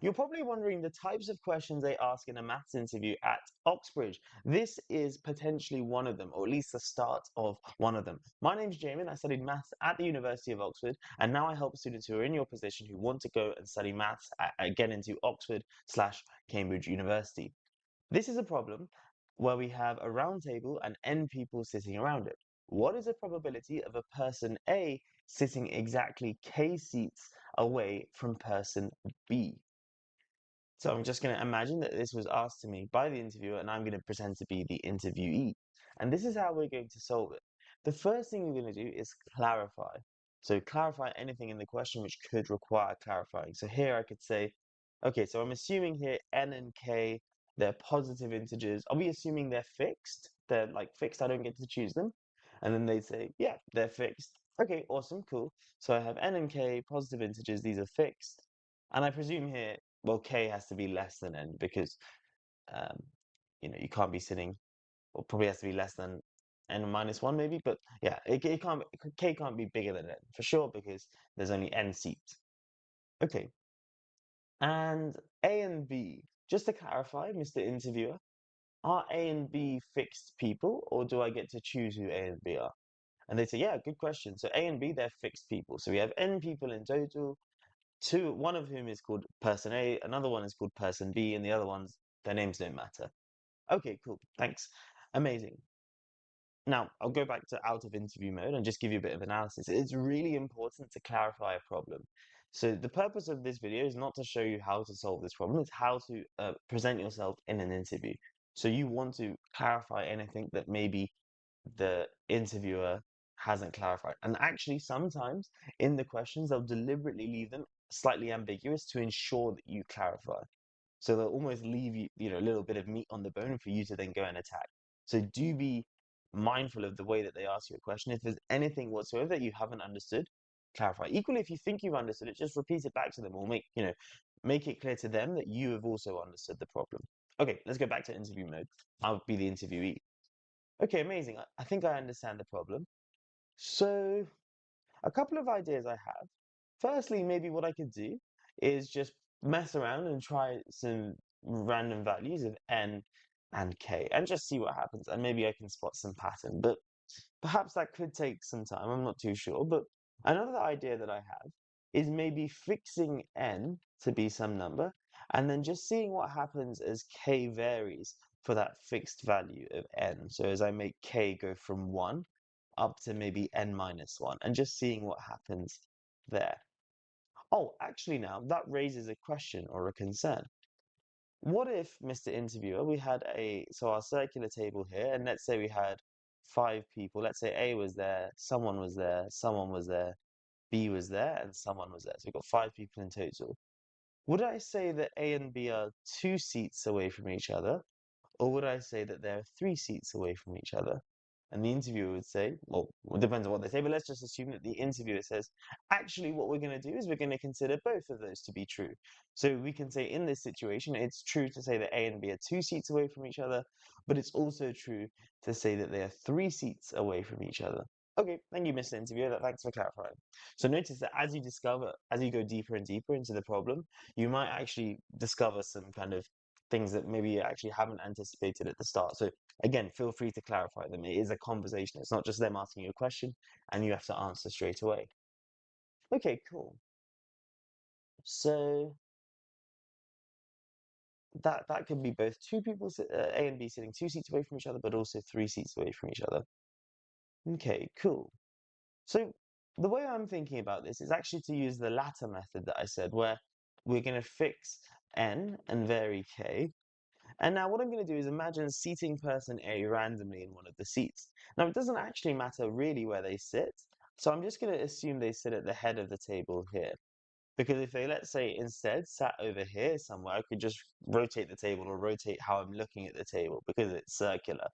You're probably wondering the types of questions they ask in a maths interview at Oxbridge. This is potentially one of them, or at least the start of one of them. My name's Jamin. I studied maths at the University of Oxford, and now I help students who are in your position who want to go and study maths get into Oxford/Cambridge University. This is a problem where we have a round table and n people sitting around it. What is the probability of a person A sitting exactly k seats away from person B? So I'm just going to imagine that this was asked to me by the interviewer, and I'm going to pretend to be the interviewee. And this is how we're going to solve it. The first thing we're going to do is clarify. So clarify anything in the question which could require clarifying. So here I could say, okay, so I'm assuming here n and k, they're positive integers. Are we assuming they're fixed? They're like fixed, I don't get to choose them. And then they'd say, yeah, they're fixed. Okay, awesome, cool. So I have n and k, positive integers, these are fixed. And I presume here, well, k has to be less than n because um, you can't be sitting, or probably has to be less than n minus one maybe. But yeah, it can't k can't be bigger than n for sure because there's only n seats. Okay, and A and B. Just to clarify, Mr. Interviewer, are A and B fixed people, or do I get to choose who A and B are? And they say, yeah, good question. So A and B, they're fixed people. So we have n people in total. One of whom is called person A, another one is called person B, and the other ones, their names don't matter. Okay, cool, thanks. Amazing. Now, I'll go back to out of interview mode and just give you a bit of analysis. It's really important to clarify a problem. So the purpose of this video is not to show you how to solve this problem, it's how to present yourself in an interview. So you want to clarify anything that maybe the interviewer hasn't clarified. And actually, sometimes in the questions, they'll deliberately leave them slightly ambiguous to ensure that you clarify. So they'll almost leave you, a little bit of meat on the bone for you to then go and attack. So do be mindful of the way that they ask you a question. If there's anything whatsoever that you haven't understood, clarify. Equally, if you think you've understood it, just repeat it back to them or make it clear to them that you have also understood the problem. Okay, let's go back to interview mode. I'll be the interviewee. Okay, amazing. I think I understand the problem. So, a couple of ideas I have. Firstly, maybe what I could do is just mess around and try some random values of n and k and just see what happens. And maybe I can spot some pattern. But perhaps that could take some time. I'm not too sure. But another idea that I have is maybe fixing n to be some number and then just seeing what happens as k varies for that fixed value of n. So as I make k go from 1 up to maybe n minus 1 and just seeing what happens there. Oh, actually, now that raises a question or a concern. What if, Mr. Interviewer, we had our circular table here, and let's say we had 5 people. Let's say A was there, someone was there, someone was there, B was there, and someone was there. So we've got 5 people in total. Would I say that A and B are 2 seats away from each other, or would I say that they're 3 seats away from each other? And the interviewer would say, well, it depends on what they say, but let's just assume that the interviewer says, actually, what we're going to do is we're going to consider both of those to be true. So we can say in this situation, it's true to say that A and B are 2 seats away from each other, but it's also true to say that they are 3 seats away from each other. Okay, thank you, Mr. Interviewer. Thanks for clarifying. So notice that as you go deeper and deeper into the problem, you might actually discover some kind of things that maybe you actually haven't anticipated at the start. So again, feel free to clarify them. It is a conversation. It's not just them asking you a question and you have to answer straight away. Okay, cool. So that could be both two people, A and B, sitting 2 seats away from each other, but also 3 seats away from each other. Okay, cool. So the way I'm thinking about this is actually to use the latter method that I said, where we're going to fix n and vary k. And now what I'm going to do is imagine seating person A randomly in one of the seats. Now it doesn't actually matter really where they sit, so I'm just going to assume they sit at the head of the table here. Because if they, let's say, instead sat over here somewhere, I could just rotate the table or rotate how I'm looking at the table because it's circular.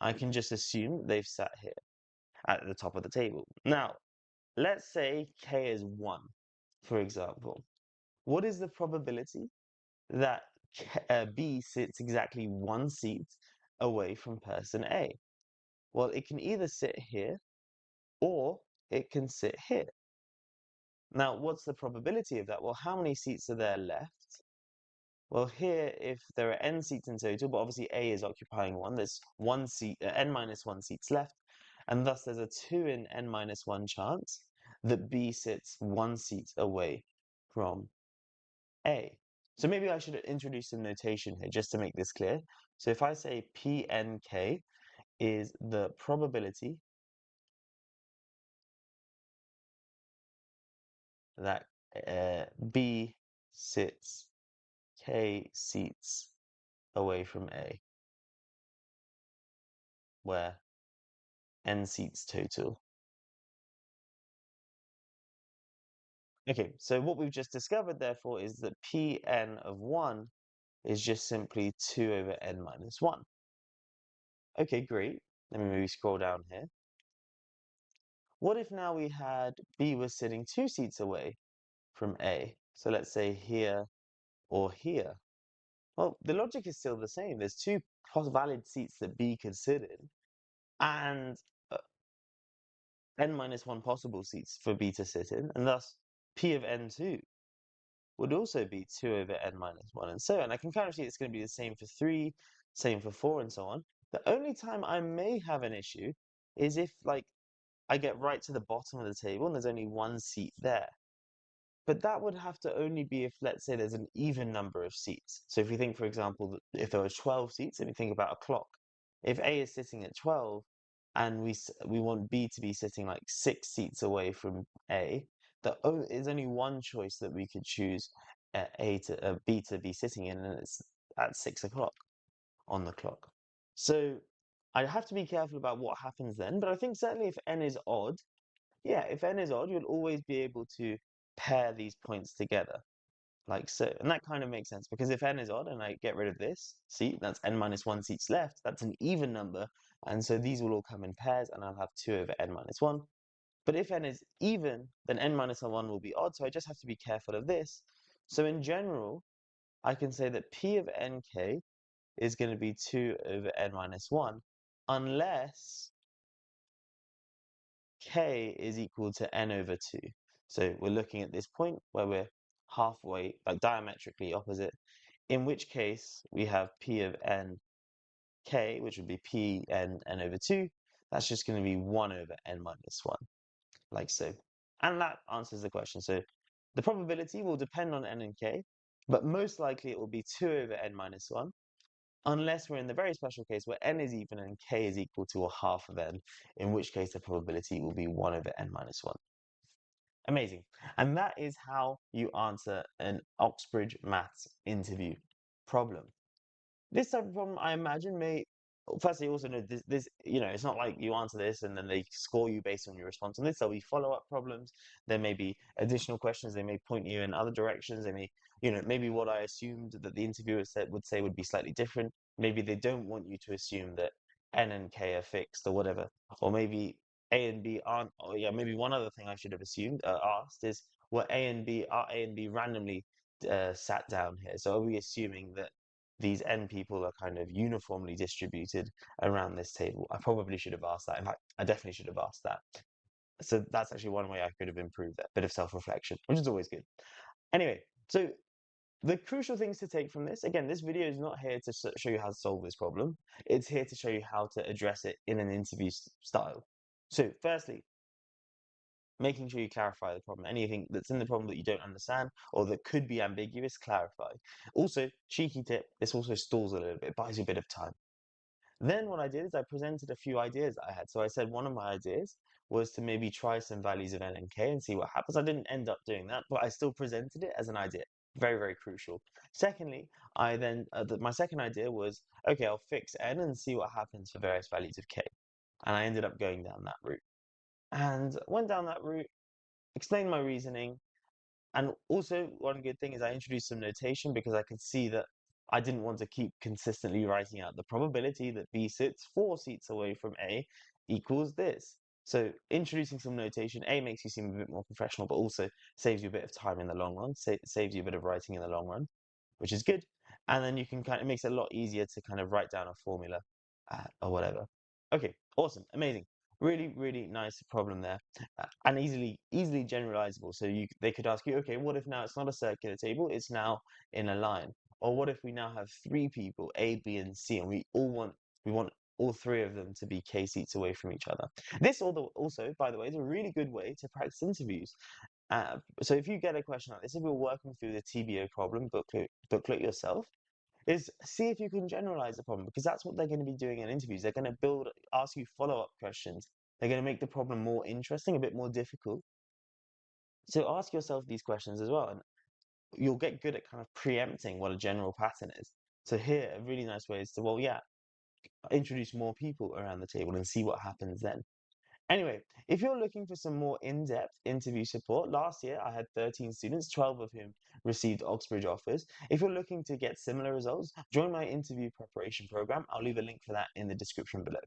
I can just assume they've sat here at the top of the table. Now, let's say k is 1, for example. What is the probability that B sits exactly 1 seat away from person A? Well, it can either sit here or it can sit here. Now, what's the probability of that? Well, how many seats are there left? Well, here, if there are n seats in total, but obviously A is occupying one, there's one seat, n minus one seats left, and thus there's a 2 in n minus one chance that B sits one seat away from A. So maybe I should introduce some notation here just to make this clear. So if I say Pnk is the probability that B sits K seats away from A, where n seats total. Okay, so what we've just discovered, therefore, is that Pn of 1 is just simply 2 over n minus 1. Okay, great. Let me maybe scroll down here. What if now we had B was sitting 2 seats away from A? So let's say here or here. Well, the logic is still the same. There's two valid seats that B could sit in, and uh, n minus 1 possible seats for B to sit in, and thus P of n2 would also be 2 over n minus 1, and so on. I can kind of see it's going to be the same for 3, same for 4, and so on. The only time I may have an issue is if, like, I get right to the bottom of the table and there's only one seat there. But that would have to only be if, let's say, there's an even number of seats. So if you think, for example, that if there were 12 seats, and you think about a clock, if A is sitting at 12 and we want B to be sitting like 6 seats away from A, there's only one choice that we could choose B to be sitting in, and it's at 6 o'clock on the clock. So I have to be careful about what happens then, but I think certainly if n is odd, yeah, if n is odd, you'll always be able to pair these points together, like so. And that kind of makes sense because if n is odd and I get rid of this seat, that's n minus 1 seats left, that's an even number. And so these will all come in pairs and I'll have 2 over n minus 1. But if n is even, then n minus 1 will be odd. So I just have to be careful of this. So in general, I can say that P of nk is going to be 2 over n minus 1, unless k is equal to n over 2. So we're looking at this point where we're halfway, like diametrically opposite, in which case we have p of n k, which would be p n over 2. That's just going to be 1 over n minus 1, like so. And that answers the question. So the probability will depend on n and k, but most likely it will be 2 over n minus 1, unless we're in the very special case where n is even and k is equal to a half of n, in which case the probability will be 1 over n minus 1. Amazing. And that is how you answer an Oxbridge maths interview problem. This type of problem, I imagine, may firstly also know this, it's not like you answer this and then they score you based on your response on this. There'll be follow-up problems. There may be additional questions. They may point you in other directions. They may, maybe what I assumed that the interviewer would say would be slightly different. Maybe they don't want you to assume that n and k are fixed or whatever. Or maybe A and B aren't. Or yeah, maybe one other thing I should have asked is, are A and B randomly sat down here? So are we assuming that these n people are kind of uniformly distributed around this table? I probably should have asked that. In fact, I definitely should have asked that. So that's actually one way I could have improved that bit of self-reflection, which is always good. Anyway, so the crucial things to take from this, again, this video is not here to show you how to solve this problem. It's here to show you how to address it in an interview style. So firstly, making sure you clarify the problem. Anything that's in the problem that you don't understand or that could be ambiguous, clarify. Also, cheeky tip, this also stalls a little bit, buys you a bit of time. Then what I did is I presented a few ideas that I had. So I said one of my ideas was to maybe try some values of n and k and see what happens. I didn't end up doing that, but I still presented it as an idea. Very, very crucial. Secondly, my second idea was, okay, I'll fix n and see what happens for various values of k. And I ended up going down that route. And went down that route, explained my reasoning, and also one good thing is I introduced some notation because I could see that I didn't want to keep consistently writing out the probability that B sits 4 seats away from A equals this. So introducing some notation, A, makes you seem a bit more professional, but also saves you a bit of time in the long run, saves you a bit of writing in the long run, which is good. And then you can it makes it a lot easier to kind of write down a formula or whatever. Okay, awesome, amazing. Really, really nice problem there, and easily generalizable. So they could ask you, okay, what if now it's not a circular table, it's now in a line? Or what if we now have three people, A, B, and C, and we want all three of them to be K seats away from each other. This also, by the way, is a really good way to practice interviews. So if you get a question like this, if you're working through the TBO problem booklet yourself, is see if you can generalize the problem, because that's what they're going to be doing in interviews. They're going to ask you follow-up questions. They're going to make the problem more interesting, a bit more difficult. So ask yourself these questions as well, and you'll get good at kind of preempting what a general pattern is. So here, a really nice way is to, well, yeah, introduce more people around the table and see what happens then. Anyway, if you're looking for some more in-depth interview support, last year I had 13 students, 12 of whom received Oxbridge offers. If you're looking to get similar results, join my interview preparation program. I'll leave a link for that in the description below.